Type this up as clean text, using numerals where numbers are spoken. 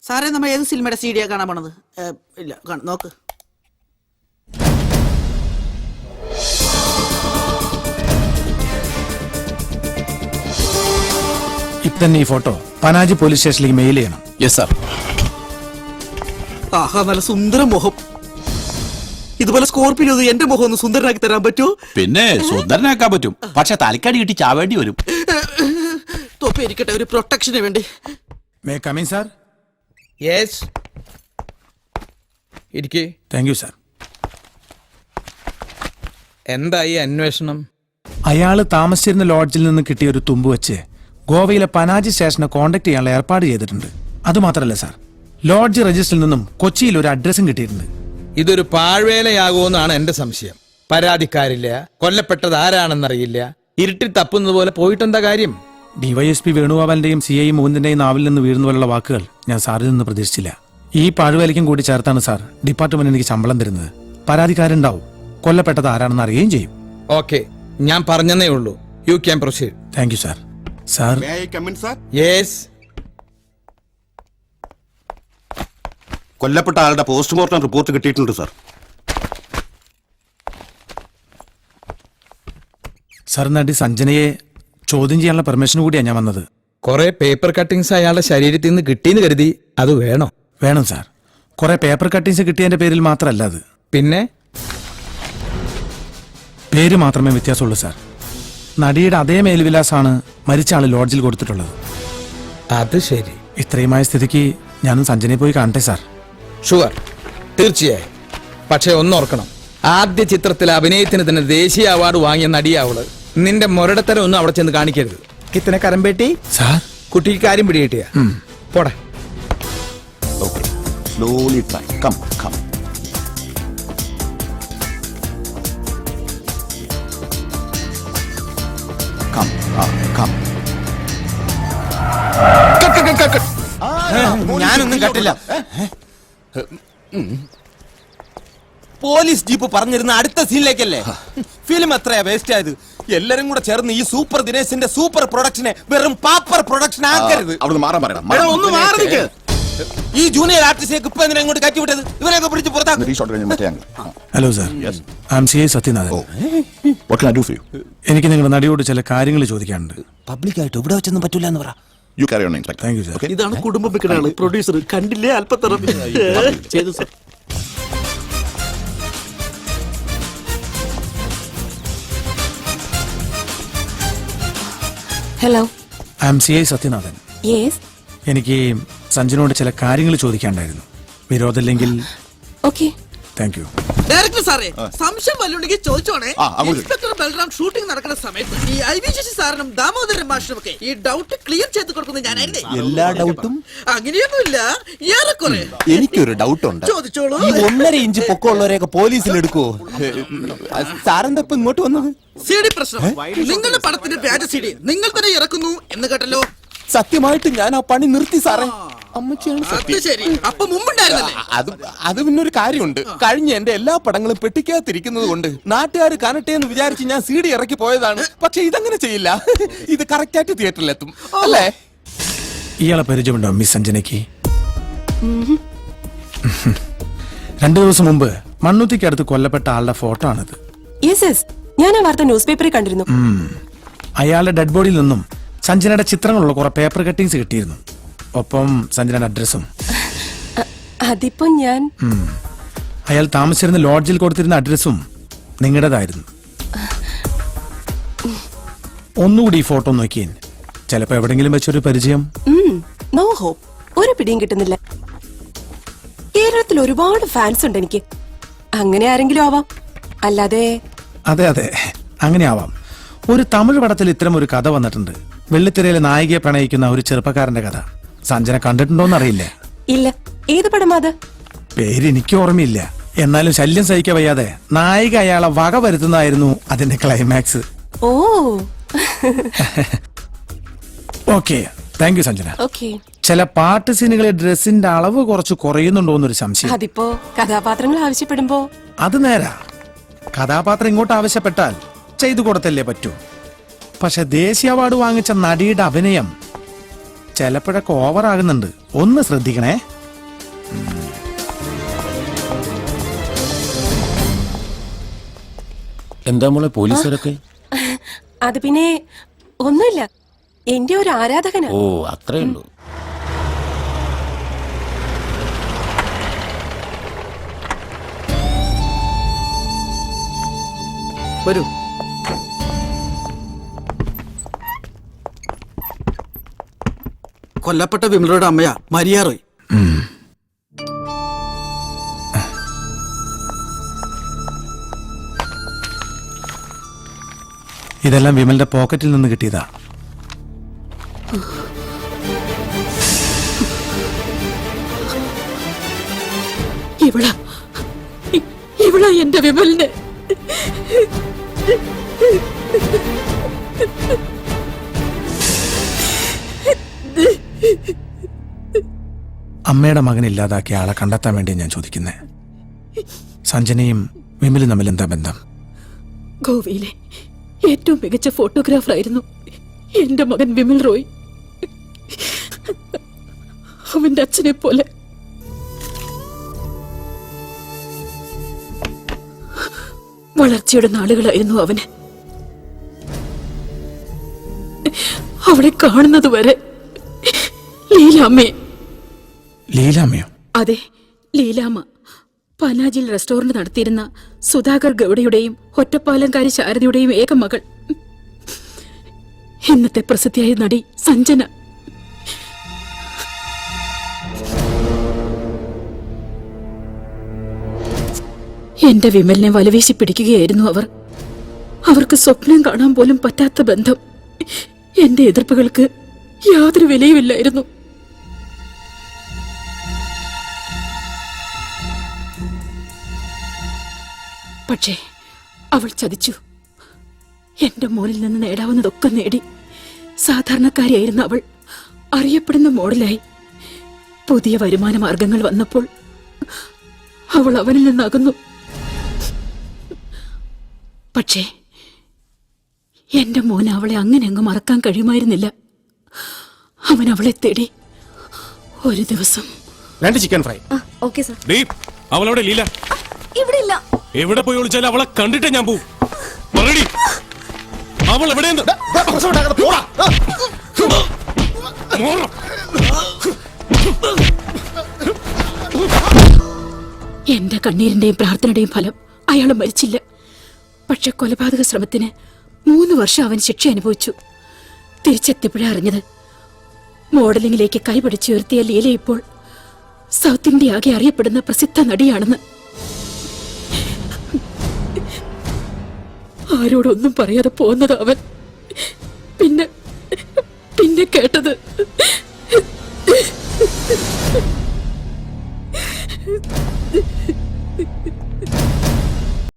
സാറേ, നമ്മൾ ഏത് സിനിമയുടെ CD കാണാൻ പോണത്? ഇല്ല, നോക്ക്. ഇത്തന്നെ ഈ ഫോട്ടോ പനാജി പോലീസ് സ്റ്റേഷനിലേക്ക് മെയിൽ ചെയ്യണം. Yes sir. ആഹാ, നല്ല സുന്ദര മുഖം. ഇതുപോലെ സ്കോർപ്പിയോ എന്റെ മുഖം ഒന്ന് സുന്ദരനാക്കി തരാൻ പറ്റുമോ? പിന്നെ സുന്ദരനാക്കാൻ പറ്റും, പക്ഷെ തലക്കടി കിട്ടി ചാവേണ്ടി വരും. തൊപ്പി ഇരിക്കട്ടെ, ഒരു പ്രൊട്ടക്ഷന് വേണ്ടി. May come in sir? Yes, ഇരിക്കേ. Thank you sir. എന്തായി അന്വേഷണം? അയാള് താമസിച്ചിരുന്ന ലോഡ്ജിൽ നിന്ന് കിട്ടിയ ഒരു തുമ്പ് വെച്ച് ഗോവയിലെ പനാജി സ്റ്റേഷനെ കോൺടാക്ട് ചെയ്യാനുള്ള ഏർപ്പാട് ചെയ്തിട്ടുണ്ട്. അതുമാത്രമല്ല സാർ, ലോഡ്ജ് രജിസ്റ്ററിൽ നിന്നും കൊച്ചിയിൽ ഒരു അഡ്രസ്സും കിട്ടിയിട്ടുണ്ട്. ഇതൊരു പാഴ്വേലയാകുമെന്നാണ് എന്റെ സംശയം. പരാതിക്കാരില്ല, കൊല്ലപ്പെട്ടത് ആരാണെന്നറിയില്ല, ഇരുട്ടിൽ തപ്പുന്നത് പോലെ പോയിട്ടെന്താ കാര്യം? DYSP വേണുഗോപാലിന്റെയും CI മുകുന്ദന്റെയും നാവിൽ നിന്ന് വീഴുന്ന പോലുള്ള വാക്കുകൾ ഞാൻ സാറിൽ നിന്ന് പ്രതീക്ഷിച്ചില്ല. ഈ പാഴ്വേലയ്ക്കും കൂടി ചേർത്താണ് സാർ ഡിപ്പാർട്ട്മെന്റ് എനിക്ക് ശമ്പളം തരുന്നത്. പരാതിക്കാരുണ്ടാവും, കൊല്ലപ്പെട്ടത് ആരാണെന്ന് അറിയുകയും ചെയ്യും. ഓക്കെ, ഞാൻ പറഞ്ഞതേ ഉള്ളൂ. You can proceed. Thank you sir. Sir, yes. കൊല്ലപ്പെട്ട ആളുടെ പോസ്റ്റ്മോർട്ടം റിപ്പോർട്ട് കിട്ടിയിട്ടുണ്ട് സാർ. സാർ, നടി സഞ്ജനയെ ചോദ്യം ചെയ്യാനുള്ള പെർമിഷൻ കൂടിയാണ് ഞാൻ വന്നത്. കുറെ പേപ്പർ കട്ടിങ്സ് അയാളുടെ ശരീരത്തിൽ നിന്ന് കിട്ടിയെന്ന് കരുതി. അത് വേണോ? വേണം സാർ. കുറെ പേപ്പർ കട്ടിങ്സ് കിട്ടിയതിന്റെ പേരിൽ മാത്രമല്ല അത്. പിന്നെ പേര് മാത്രമേ വ്യത്യാസമുള്ളൂ സാർ. നടിയുടെ അതേ മേൽവിലാസാണ് മരിച്ച ആള് ലോഡ്ജിൽ കൊടുത്തിട്ടുള്ളത്. അത് ശരി. ഇത്രയുമായ സ്ഥിതിക്ക് ഞാനും സഞ്ജനയെ പോയി കാണട്ടെ സാർ? ഷുവർ, തീർച്ചയായും. പക്ഷെ ഒന്നോർക്കണം, ആദ്യ ചിത്രത്തിൽ അഭിനയത്തിന് തന്നെ ദേശീയ അവാർഡ് വാങ്ങിയ നടിയാവള്. നിന്റെ മുരടത്തരം ഒന്നും അവിടെ ചെന്ന് കാണിക്കരുത്. കിത്തനെ കരമ്പേട്ടി സാർ. കുട്ടിക്ക് കാര്യം പിടികിട്ടിയ പോടെ. Slowly try. Come. ഞാനൊന്നും കണ്ടില്ല. പോലീസ് ജീപ്പ് പറഞ്ഞിരുന്ന അടുത്ത സീനിലേക്കല്ലേ? ഫിലിം എത്രയാ വേസ്റ്റ് ആയത്? എല്ലാരും കൂടെ ചേർന്ന് ഈ സൂപ്പർ ദിനേശിന്റെ സൂപ്പർ പ്രൊഡക്ഷനെ വെറും പാപ്പർ പ്രൊഡക്ഷൻ ആക്കരുത്. ഒന്ന് മാറി നിൽക്ക്. ഈ ജൂനിയർ ആർട്ടിസ്റ്റ് ഇപ്പൊ എന്തിനാ ഇങ്ങോട്ട് കയറ്റി വിട്ടത്? ഇവരെയൊക്കെ പിടിച്ച് പുറത്താക്കും. Hello sir, I am CI Sathyanathan. എനിക്ക് നിങ്ങളുടെ നടിയോട് ചില കാര്യങ്ങൾ ചോദിക്കാനുണ്ട്. പബ്ലിക്കായിട്ട് ഇവിടെ വെച്ചൊന്നും പറ്റൂല എന്ന് പറ. Thank you sir. ഇതാണ് കുടുംബം വെക്കുന്ന ആള്, പ്രൊഡ്യൂസർ. കണ്ടില്ലേ അല്പത്തറ ചെയ്തു സാർ. Hello, I am CI Sathyanathan. Yes. എനിക്ക് സഞ്ജനോട് ചില കാര്യങ്ങൾ ചോദിക്കാനുണ്ടായിരുന്നു. വിരോധമില്ലെങ്കിൽ? ഓക്കെ. Thank you. ഡയറക്ടർ സാറേ, സംശയം വല്ലുണ്ടെങ്കിൽ ചോദിച്ചോണേ. ഇൻസ്പെക്ടർ ബൽറാം ഷൂട്ടിംഗ് നടക്കുന്ന സമയത്ത് ഈ IVCC സാറിനും ദാമോദരൻ മാഷിനുമൊക്കെ ഈ ഡൗട്ട് ക്ലിയർ ചെയ്ത് കൊടുക്കുന്നത് ഞാനായിരുന്നേ. എല്ലാ ഡൗട്ടും അങ്ങനെയൊന്നുമില്ല, ഏറെക്കുറെ. എനിക്കൊരു ഡൗട്ട് ഉണ്ട്. ചോദിച്ചോളൂ. ഈ 1.5 ഇഞ്ച് പൊക്കമുള്ളവരെയൊക്കെ പോലീസിൽ എടുക്കുവോ? സാറെന്താ ഇപ്പൊ ഇങ്ങോട്ട് വന്നത്? CD പ്രശ്നം. നിങ്ങളുടെ പടത്തിന്റെ വ്യാജ CD നിങ്ങൾ തന്നെ ഇറക്കുന്നു എന്ന് കേട്ടല്ലോ. സത്യമായിട്ട് ഞാൻ ആ പണി നിർത്തി സാറേ. അത് ശരി. അപ്പൊ മുമ്പുണ്ടായിരുന്നല്ലേ? അത് പിന്നൊരു കാര്യമുണ്ട്. കഴിഞ്ഞ എന്റെ എല്ലാ പടങ്ങളും പെട്ടിക്കകത്തിരിക്കുന്നത് കൊണ്ട് നാട്ടുകാർ കാണട്ടെ എന്ന് വിചാരിച്ച് ഞാൻ CD ഇറക്കി പോയതാണ്. പക്ഷെ ഇതങ്ങനെ ചെയ്യില്ല. ഇത് കറക്റ്റ് ആയിട്ട് തിയേറ്ററിലെത്തും അല്ലേ? ഇയാളെ പരിചയമുണ്ടോ മിസ് സഞ്ജനയ്ക്ക്? 2 ദിവസം മുമ്പ് മണ്ണുത്തിക്കടുത്ത് കൊല്ലപ്പെട്ട ആളുടെ ഫോട്ടോ ആണിത്. ഞാൻ ആ വാർത്ത ന്യൂസ് പേപ്പറിൽ കണ്ടിരുന്നു. അയാളുടെ ഡെഡ് ബോഡിയിൽ നിന്നും സഞ്ജനയുടെ ചിത്രങ്ങളുള്ള കുറെ പേപ്പർ കട്ടിങ്സ് കിട്ടിയിരുന്നു. ഒപ്പം സഞ്ജനയുടെ അഡ്രസ്സും. അതിപ്പോ ഞാൻ അയാൾ താമസിച്ചിരുന്ന ലോഡ്ജിൽ കൊടുത്തിരുന്ന അഡ്രസ്സും നിങ്ങളുടേതായിരുന്നു. ഒന്നുകൂടി ഈ ഫോട്ടോ നോക്കിയേ. ചിലപ്പോ എവിടെങ്കിലും വെച്ചൊരു പരിചയം. No hope. ഒരു പിടിയും കിട്ടുന്നില്ല. കേരളത്തിൽ ഒരുപാട് ഫാൻസ് ഉണ്ട് എനിക്ക്. അങ്ങനെ ആരെങ്കിലും ആവാം, അല്ലാതെ. അതെ, അങ്ങനെ ആവാം. ഒരു തമിഴ് പടത്തിൽ ഇത്തരം ഒരു കഥ വന്നിട്ടുണ്ട്. വെള്ളിത്തിരയിലെ നായികയെ പ്രണയിക്കുന്ന ഒരു ചെറുപ്പക്കാരന്റെ കഥ. സഞ്ജന കണ്ടിട്ടുണ്ടോന്ന് അറിയില്ല. ഇല്ല. ഏത് പടമാ അത്? പേര് എനിക്ക് ഓർമ്മയില്ല. എന്നാലും ശല്യം സഹിക്കാൻ വയ്യാതെ നായിക അയാളെ വക വരുത്തുന്നതായിരുന്നു അതിന്റെ ക്ലൈമാക്സ്. ഓ. Okay, thank you Sanjana. Okay. ചില പാട്ട് സീനുകളിലെ ഡ്രസ്സിന്റെ അളവ് കുറച്ച് കുറയുന്നുണ്ടോന്നൊരു സംശയം. അതിപ്പോ കഥാപാത്രങ്ങൾ ആവശ്യപ്പെടുമ്പോ? അത് നേരാ. കഥാപാത്രം ഇങ്ങോട്ട് ആവശ്യപ്പെട്ടാൽ ചെയ്തു കൊടുത്തല്ലേ പറ്റൂ. പക്ഷെ ദേശീയ അവാർഡ് വാങ്ങിച്ച നടിയുടെ അഭിനയം ചിലപ്പോഴൊക്കെ ഓവർ ആകുന്നുണ്ട്, ഒന്ന് ശ്രദ്ധിക്കണേ. എന്താ മോളെ പോലീസുകാരൊക്കെ? അത് പിന്നെ ഒന്നുമില്ല, എന്റെ ഒരു ആരാധകനാ. ഓ അത്രേ ഉള്ളൂ. വരൂ. കൊല്ലപ്പെട്ട വിമലയുടെ അമ്മയാ മരിയ റോയ്. ഇതെല്ലാം വിമലിന്റെ പോക്കറ്റിൽ നിന്ന് കിട്ടിയതാ. ഇവളാ എന്റെ വിമലിന്. അമ്മയുടെ മകൻ ഇല്ലാതാക്കിയ ആളെ കണ്ടെത്താൻ വേണ്ടി ഞാൻ ചോദിക്കുന്നേ. സഞ്ജനയും വിമലും തമ്മിൽ എന്താ ബന്ധം? ഗോവയിലെ ഏറ്റവും മികച്ച ഫോട്ടോഗ്രാഫർ ആയിരുന്നു എന്റെ മകൻ വിമൽ റോയ്. അവന്റെ അച്ഛനെ പോലെ. വളർച്ചയുടെ നാളുകളായിരുന്നു അവന്. അവളെ കാണുന്നത് വരെ ലീലാമ്മയെ. ലീലാമ്മയോ? അതെ, ലീലാമ്മ. പനാജിൽ റെസ്റ്റോറന്റ് നടത്തിയിരുന്ന സുധാകർ ഗൌഡയുടെയും ഒറ്റപ്പാലംകാരി ശാരദയുടെയും ഏക മകൾ. ഇന്നത്തെ പ്രസിദ്ധിയായ നടി സഞ്ജന. എന്റെ വിമലിനെ വലവീശി പിടിക്കുകയായിരുന്നു അവർ. അവർക്ക് സ്വപ്നം കാണാൻ പോലും പറ്റാത്ത ബന്ധം. എന്റെ എതിർപ്പുകൾക്ക് യാതൊരു വിലയുമില്ലായിരുന്നു. പക്ഷേ അവൾ ചതിച്ചു. എന്റെ മോനിൽ നിന്ന് നേടാവുന്നതൊക്കെ നേടി. സാധാരണക്കാരിയായിരുന്ന അവൾ അറിയപ്പെടുന്ന മോഡലായി. പുതിയ വരുമാന മാർഗങ്ങൾ വന്നപ്പോൾ അവൾ അവനിൽ നിന്നകന്നു. പക്ഷേ എന്റെ മോൻ അവളെ അങ്ങനെ അങ്ങ് മറക്കാൻ കഴിയുമായിരുന്നില്ല. അവൻ അവളെ തേടി. ഒരു ദിവസം 2 ചിക്കൻ ഫ്രൈ. Okay sir. അവളവിടെ ലീല ഇവിടെ ഇല്ല. എവിടെ പോയി വിളിച്ചാലും അവളെ കണ്ടിട്ടേ ഞാൻ പോവും. പറയടി, അവൾ എവിടെയെന്ന്. എന്റെ കണ്ണീരിന്റെയും പ്രാർത്ഥനയുടെയും ഫലം അയാൾ മരിച്ചില്ല. പക്ഷെ കൊലപാതക ശ്രമത്തിന് 3 വർഷം അവൻ ശിക്ഷ അനുഭവിച്ചു. തിരിച്ചെത്തിയപ്പോഴേ അറിഞ്ഞത് മോഡലിംഗിലേക്ക് കൈപിടിച്ചുയർത്തിയ ലീല ഇപ്പോൾ സൗത്ത് ഇന്ത്യ ആകെ അറിയപ്പെടുന്ന പ്രസിദ്ധ നടിയാണെന്ന്. ആരോടൊന്നും പറയാതെ പോകുന്നത് അവൻ. പിന്നെ കേട്ടത്